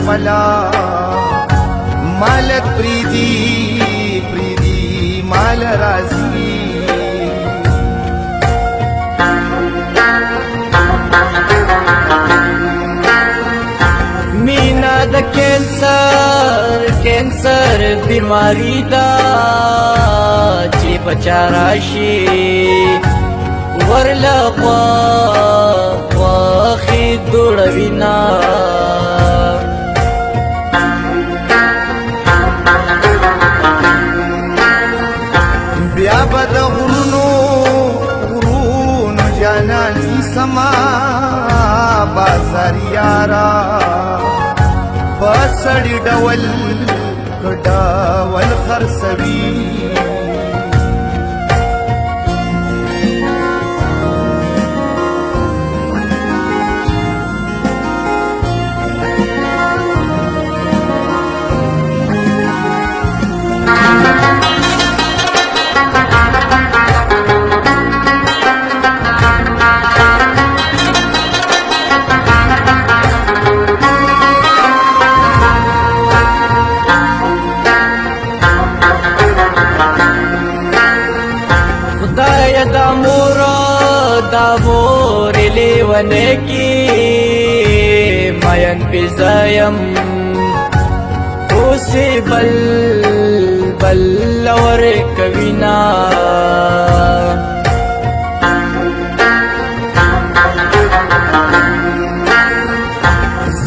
خپلا مال پریدي مال رازي مینا د کینسر بیماری دا چې بچا راشي ورلا خواخې دوړوینا بیا به د غرونو جاناني سما بازار یارا پسړی ډول خرڅوي دا مور لیونه کی مین پیزایم اوسی بل اور کوینا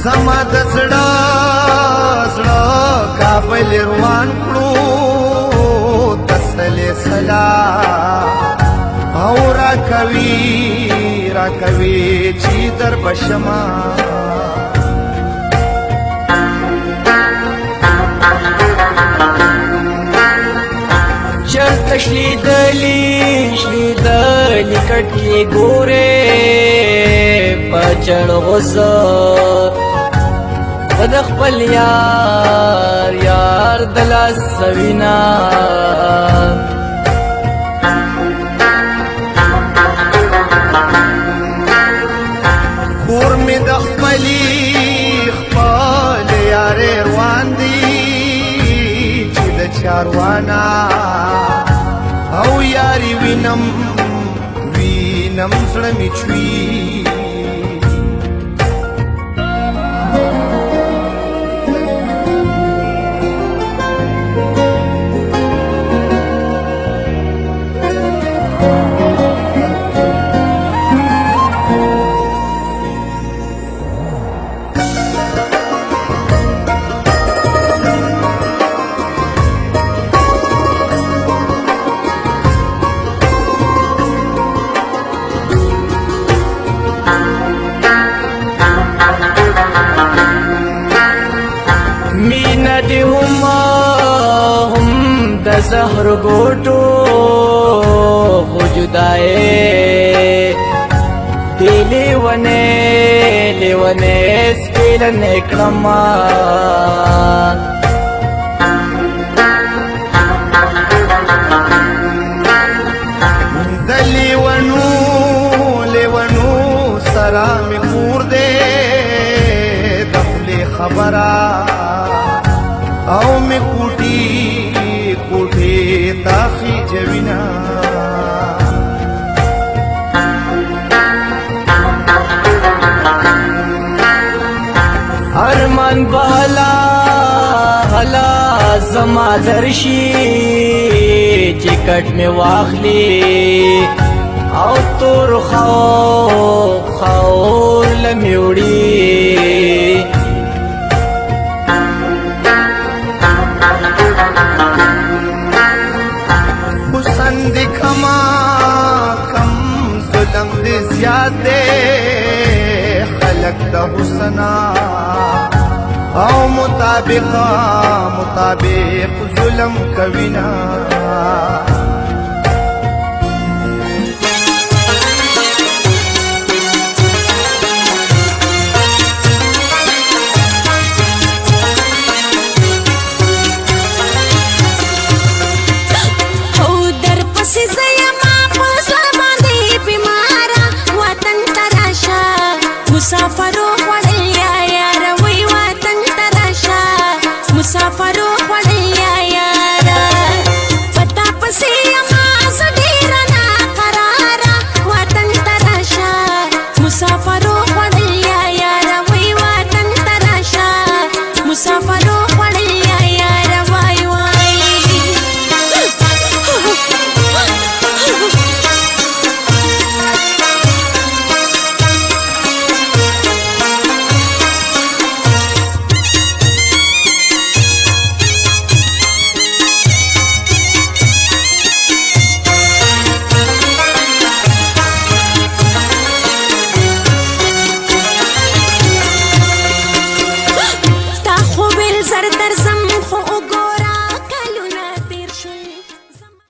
زما د زړه کابل روان کړو تسلی سلام او را کوي چې در بشما چرته شلیدلی کټ کې ګوره پچړ غوسه د خپل یار د لاس سوینا کور می د خپل یارې روان دي چې د چاروانا او یاري وینم زړه می چوي دی هم د زهر ګوټو خو جدای دی لیونه سپیلن کړما د لیونو سره می کور دې د خپلې خبره او می کوټی تاخی جوینا ارمان بالا حلا زما درشی چکٹ میں واخلی او تور خور لمیوڑی ظلم دې زیات دے خلق د حسنا او مطابق ظلم کوینا मुसाफिर